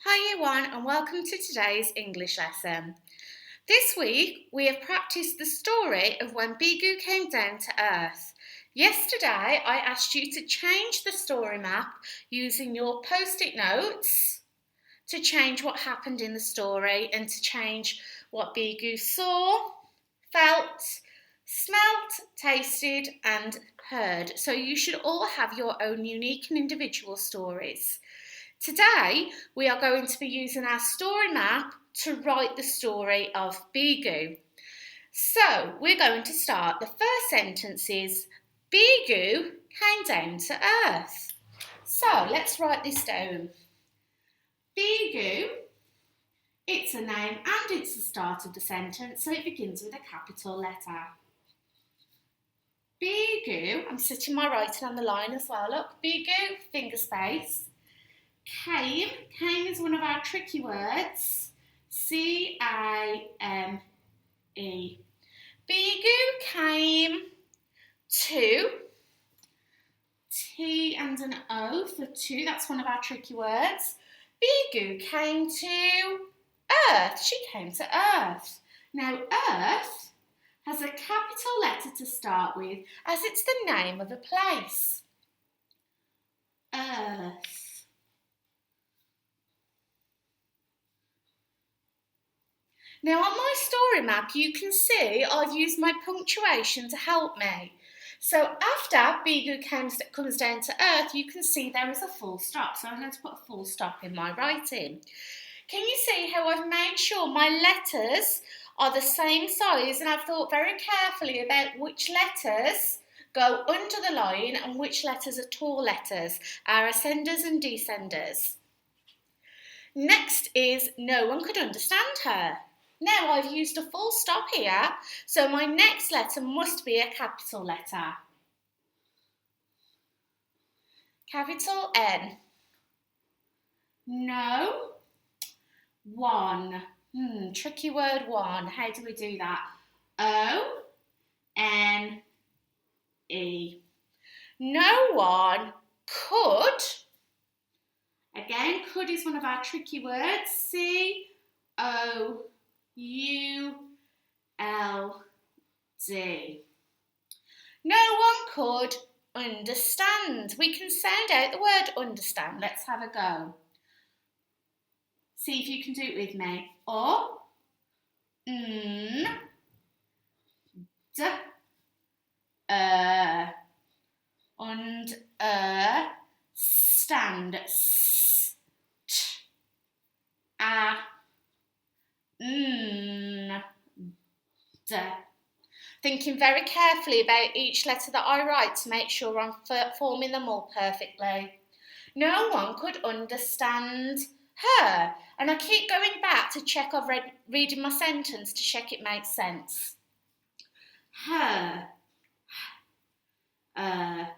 Hi Year 1 and welcome to today's English lesson. This week we have practiced the story of when Bigu came down to earth. Yesterday I asked you to change the story map using your post-it notes to change what happened in the story and to change what Bigu saw, felt, smelt, tasted and heard. So you should all have your own unique and individual stories. Today, we are going to be using our story map to write the story of Bigu. So, we're going to start. The first sentence is, Bigu came down to earth. So, let's write this down. Bigu, it's a name and it's the start of the sentence, so it begins with a capital letter. Bigu, I'm sitting my writing on the line as well, look, Bigu, finger space. Came is one of our tricky words. C-A-M-E. Bigu came to. T and an O for two. That's one of our tricky words. Bigu came to earth. She came to earth. Now, earth has a capital letter to start with as it's the name of a place. Earth. Now on my story map you can see I've used my punctuation to help me. So after Bigu comes down to earth you can see there is a full stop. So I'm going to put a full stop in my writing. Can you see how I've made sure my letters are the same size and I've thought very carefully about which letters go under the line and which letters are tall letters, our ascenders and descenders. Next is no one could understand her. Now I've used a full stop here, so my next letter must be a capital letter. Capital N. No one. Tricky word one. How do we do that? O-N-E. No one could. Again, could is one of our tricky words. C-O-U-L-D. No one could understand. We can sound out the word understand. Let's have a go. See if you can do it with me. Stand. Thinking very carefully about each letter that I write to make sure I'm forming them all perfectly. No one could understand her. And I keep going back to check I've reading my sentence to check it makes sense. Her. And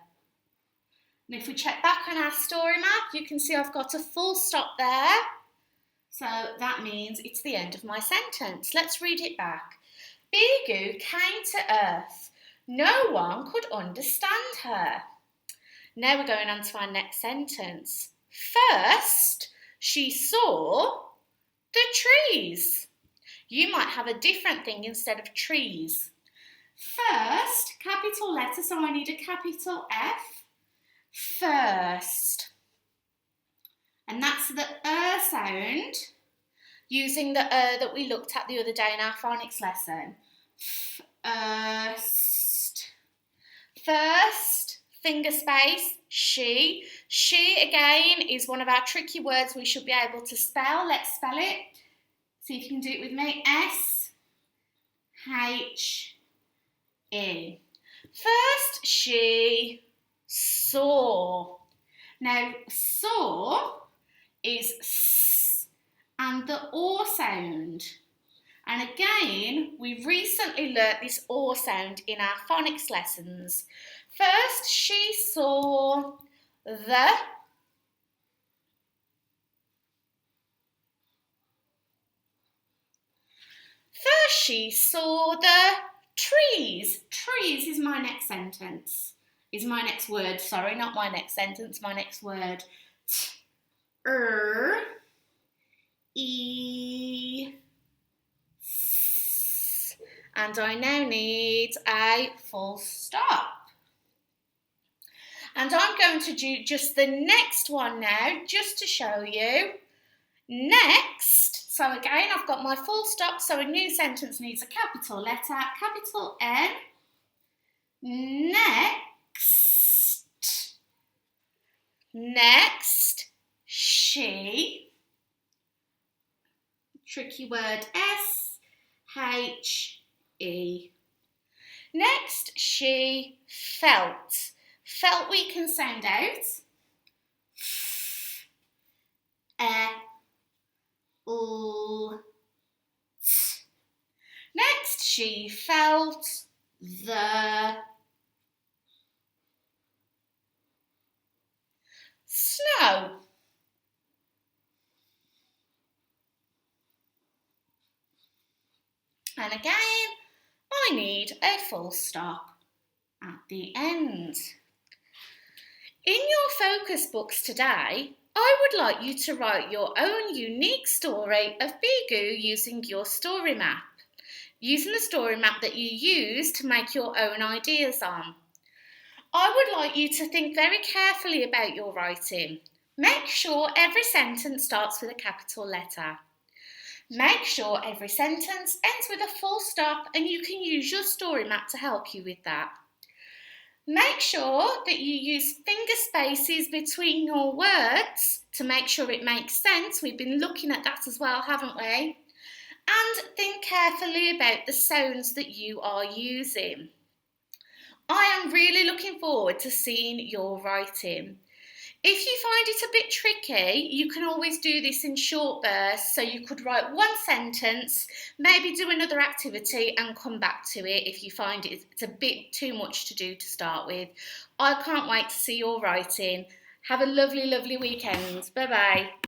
if we check back on our story map, you can see I've got a full stop there. So that means it's the end of my sentence. Let's read it back. Bigu came to earth. No one could understand her. Now we're going on to our next sentence. First, she saw the trees. You might have a different thing instead of trees. First, capital letter, so I need a capital F. First. And that's the sound, using the that we looked at the other day in our phonics lesson. First, finger space, she. She, again, is one of our tricky words we should be able to spell. Let's spell it. See if you can do it with me. S-H-E. First, she saw. Now, saw is S and the OR sound. And again, we recently learnt this OR sound in our phonics lessons. First, she saw the. First, she saw the trees. Trees is my next sentence. Is my next word. Sorry, not my next sentence, my next word. And I now need a full stop. And I'm going to do just the next one now, just to show you. Next, so again, I've got my full stop, so a new sentence needs a capital letter, capital N. Next, she, tricky word, S-H-E. Next, she felt. Felt we can sound out. Next, she felt the snow. And again, I need a full stop at the end. In your focus books today, I would like you to write your own unique story of Bigu using your story map, using the story map that you use to make your own ideas on. I would like you to think very carefully about your writing. Make sure every sentence starts with a capital letter. Make sure every sentence ends with a full stop, and you can use your story map to help you with that. Make sure that you use finger spaces between your words to make sure it makes sense. We've been looking at that as well, haven't we? And think carefully about the sounds that you are using. I am really looking forward to seeing your writing. If you find it a bit tricky, you can always do this in short bursts. So you could write one sentence, maybe do another activity and come back to it if you find it's a bit too much to do to start with. I can't wait to see your writing. Have a lovely, lovely weekend. Bye-bye.